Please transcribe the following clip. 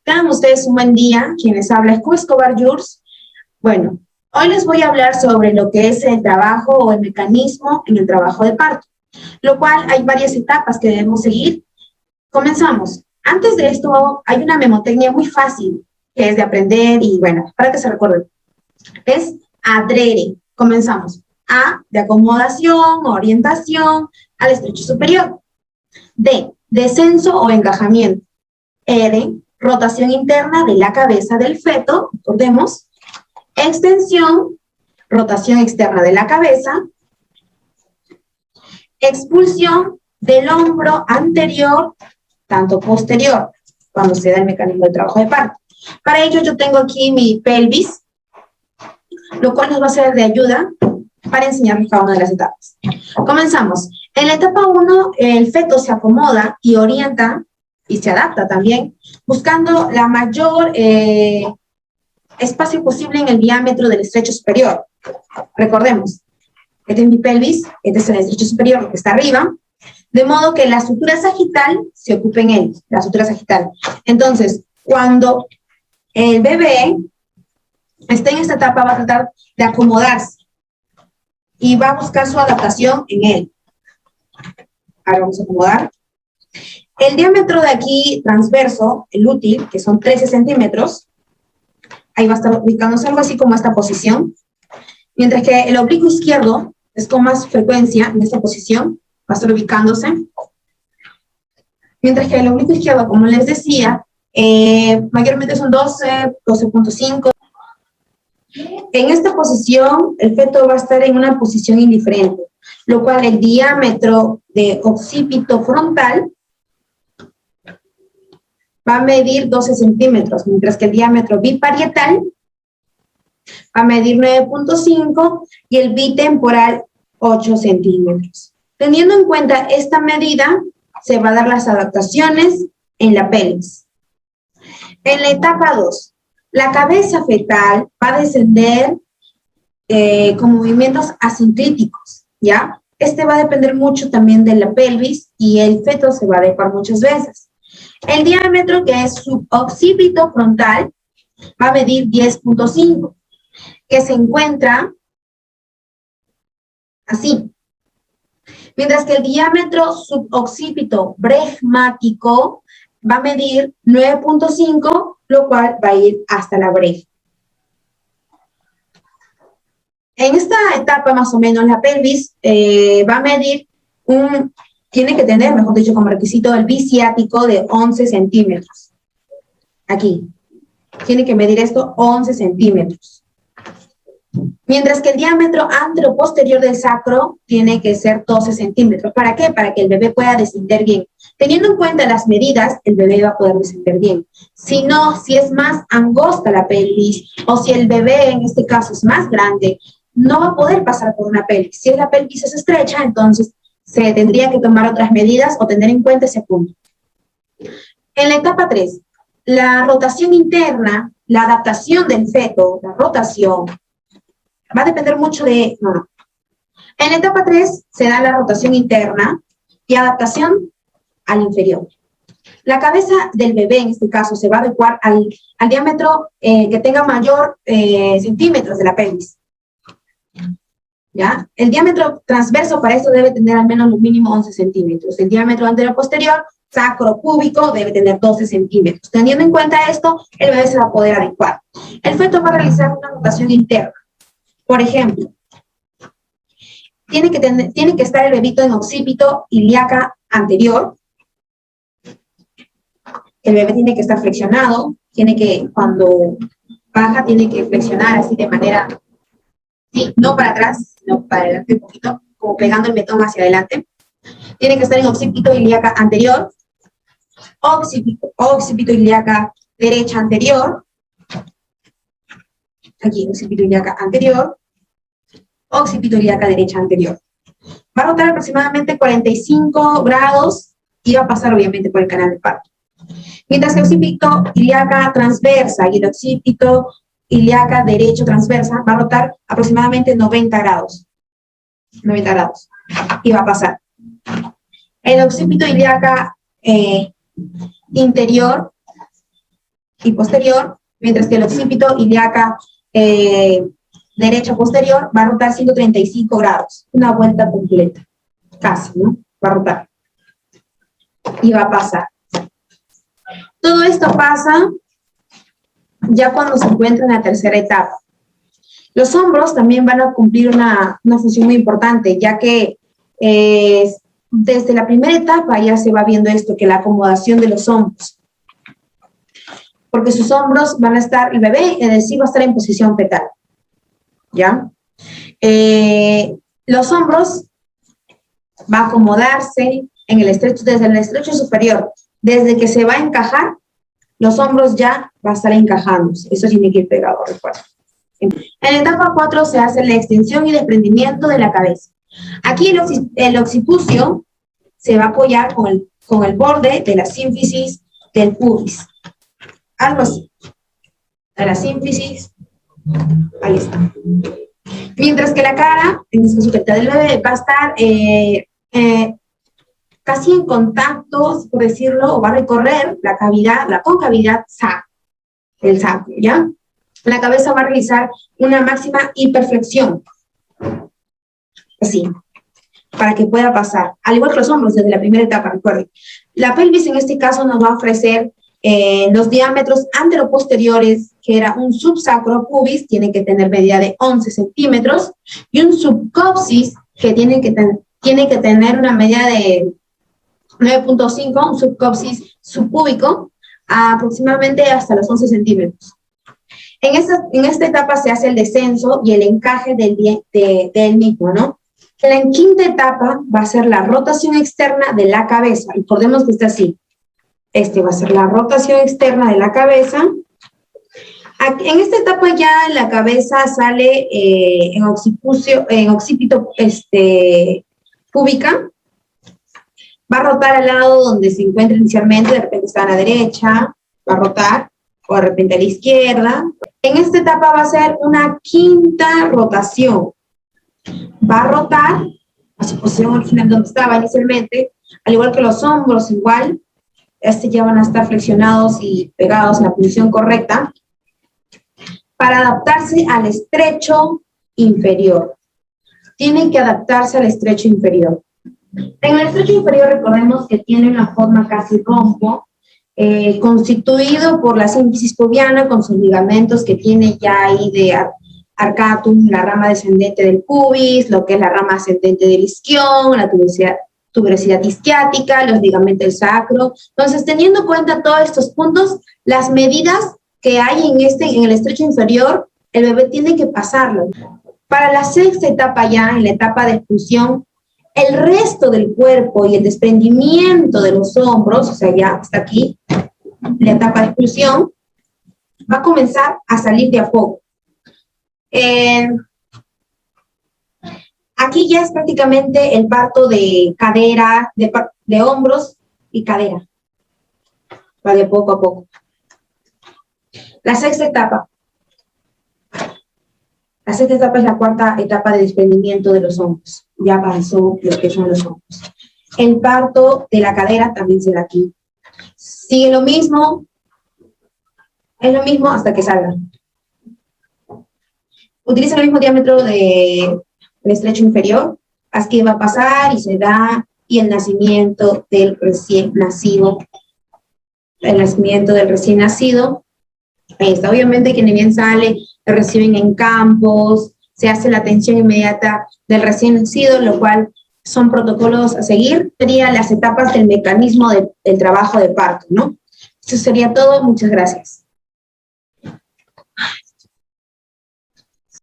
Tengan ustedes un buen día. Quien les habla es Q Escobar Yurs. Bueno, hoy les voy a hablar sobre lo que es el trabajo o el mecanismo en el trabajo de parto, lo cual hay varias etapas que debemos seguir. Comenzamos. Antes de esto, hay una memotecnia muy fácil que es de aprender y bueno, para que se recuerden. Es adrere. Comenzamos. A, de acomodación, orientación al estrecho superior. D, descenso o encajamiento. R, rotación interna de la cabeza del feto, recordemos. Extensión, rotación externa de la cabeza. Expulsión del hombro anterior, tanto posterior, cuando se da el mecanismo de trabajo de parto. Para ello yo tengo aquí mi pelvis, lo cual nos va a ser de ayuda para enseñarles cada una de las etapas. Comenzamos. En la etapa 1, el feto se acomoda y orienta y se adapta también, buscando la mayor espacio posible en el diámetro del estrecho superior. Recordemos, este es mi pelvis, este es el estrecho superior, lo que está arriba, de modo que la sutura sagital se ocupe en él, la sutura sagital. Entonces, cuando el bebé esté en esta etapa, va a tratar de acomodarse y va a buscar su adaptación en él. Ahora vamos a acomodar. El diámetro de aquí transverso, el útil, que son 13 centímetros, ahí va a estar ubicándose algo así como esta posición, mientras que el oblicuo izquierdo es con más frecuencia en esta posición, va a estar ubicándose, mientras que el oblicuo izquierdo, como les decía, mayormente son 12, 12.5. En esta posición, el feto va a estar en una posición indiferente, lo cual el diámetro de occipito frontal va a medir 12 centímetros, mientras que el diámetro biparietal va a medir 9.5 y el bitemporal 8 centímetros. Teniendo en cuenta esta medida, se van a dar las adaptaciones en la pelvis. En la etapa 2, la cabeza fetal va a descender con movimientos asinclíticos, ¿ya? Este va a depender mucho también de la pelvis y el feto se va a adecuar muchas veces. El diámetro, que es suboccipito frontal, va a medir 10.5, que se encuentra así. Mientras que el diámetro suboccipito bregmático va a medir 9.5, lo cual va a ir hasta la brej. En esta etapa, más o menos, la pelvis va a medir tiene que tener, mejor dicho, como requisito el biciático de 11 centímetros. Aquí. Tiene que medir esto 11 centímetros. Mientras que el diámetro anteroposterior del sacro tiene que ser 12 centímetros. ¿Para qué? Para que el bebé pueda descender bien. Teniendo en cuenta las medidas, el bebé va a poder descender bien. Si no, si es más angosta la pelvis, o si el bebé en este caso es más grande, no va a poder pasar por una pelvis. Si la pelvis es estrecha, entonces se tendría que tomar otras medidas o tener en cuenta ese punto. En la etapa 3, la rotación interna, la adaptación del feto, la rotación, va a depender mucho de... En la etapa 3 se da la rotación interna y adaptación al inferior. La cabeza del bebé, en este caso, se va a adecuar al diámetro que tenga mayor centímetros de la pelvis. ¿Ya? El diámetro transverso para esto debe tener al menos un mínimo 11 centímetros. El diámetro anterior-posterior, sacro-púbico, debe tener 12 centímetros. Teniendo en cuenta esto, el bebé se va a poder adecuar. El feto va a realizar una rotación interna. Por ejemplo, tiene que estar el bebito en occipito ilíaca anterior. El bebé tiene que estar flexionado. Cuando baja, tiene que flexionar así de manera... Sí, no para atrás, sino para adelante un poquito, como pegando el metón hacia adelante. Tiene que estar en occipito ilíaca anterior, occipito ilíaca derecha anterior, aquí occipito ilíaca anterior, occipito ilíaca derecha anterior. Va a rotar aproximadamente 45 grados y va a pasar obviamente por el canal de parto. Mientras que el occipito ilíaca transversa y el occipito ilíaca derecho transversa va a rotar aproximadamente 90 grados. 90 grados. Y va a pasar. El occipito ilíaca interior y posterior, mientras que el occipito ilíaca derecha posterior va a rotar 135 grados, una vuelta completa, casi, ¿no? Va a rotar y va a pasar. Todo esto pasa ya cuando se encuentra en la tercera etapa. Los hombros también van a cumplir una función muy importante, ya que desde la primera etapa ya se va viendo esto, que la acomodación de los hombros. Porque sus hombros van a estar, el bebé en sí va a estar en posición fetal, ¿ya? Los hombros va a acomodarse en el estrecho, desde el estrecho superior. Desde que se va a encajar, los hombros ya va a estar encajándose. Eso tiene que ir pegado, recuerda. En la etapa 4 se hace la extensión y desprendimiento de la cabeza. Aquí el occipucio se va a apoyar con el borde de la sínfisis del pubis. Algo así. De la sínfisis. Ahí está. Mientras que la cara, en este caso del bebé, va a estar casi en contacto, por decirlo, o va a recorrer la cavidad, la concavidad del sacro, ¿ya? La cabeza va a realizar una máxima hiperflexión. Así, para que pueda pasar. Al igual que los hombros desde la primera etapa, recuerden. La pelvis en este caso nos va a ofrecer los diámetros anteroposteriores, que era un subsacro pubis, tiene que tener medida de 11 centímetros, y un subcopsis, que tiene que tener una medida de 9.5, un subcopsis subpúbico, aproximadamente hasta los 11 centímetros. En esta etapa se hace el descenso y el encaje del mismo, ¿no? La quinta etapa va a ser la rotación externa de la cabeza. Recordemos que está así. Este va a ser la rotación externa de la cabeza. En esta etapa ya la cabeza sale en occipito púbica. Va a rotar al lado donde se encuentra inicialmente, de repente está a la derecha, va a rotar, o de repente a la izquierda. En esta etapa va a ser una quinta rotación. Va a rotar a su posición original donde estaba inicialmente, al igual que los hombros igual, ya van a estar flexionados y pegados en la posición correcta, para adaptarse al estrecho inferior. Tienen que adaptarse al estrecho inferior. En el estrecho inferior recordemos que tiene una forma casi rombo, constituido por la sínfisis pubiana con sus ligamentos que tiene ya ahí de arcatum, la rama descendente del pubis, lo que es la rama ascendente del isquión, la tuberosidad isquiática, los ligamentos del sacro. Entonces, teniendo en cuenta todos estos puntos, las medidas que hay en el estrecho inferior, el bebé tiene que pasarlo. Para la sexta etapa ya, en la etapa de expulsión, el resto del cuerpo y el desprendimiento de los hombros, o sea, ya hasta aquí, la etapa de expulsión, va a comenzar a salir de a poco. Aquí ya es prácticamente el parto de cadera, de hombros y cadera. Va de poco a poco. La sexta etapa. La sexta etapa es la cuarta etapa de desprendimiento de los hombros. Ya avanzó lo que son los hombros. El parto de la cadera también será aquí. Sigue lo mismo. Es lo mismo hasta que salga. Utiliza el mismo diámetro del estrecho inferior. Aquí va a pasar y se da. Y el nacimiento del recién nacido. El nacimiento del recién nacido. Ahí está. Obviamente que ni bien sale, lo reciben en campos, se hace la atención inmediata del recién nacido, lo cual son protocolos a seguir. Serían las etapas del mecanismo del trabajo de parto, ¿no? Eso sería todo. Muchas gracias.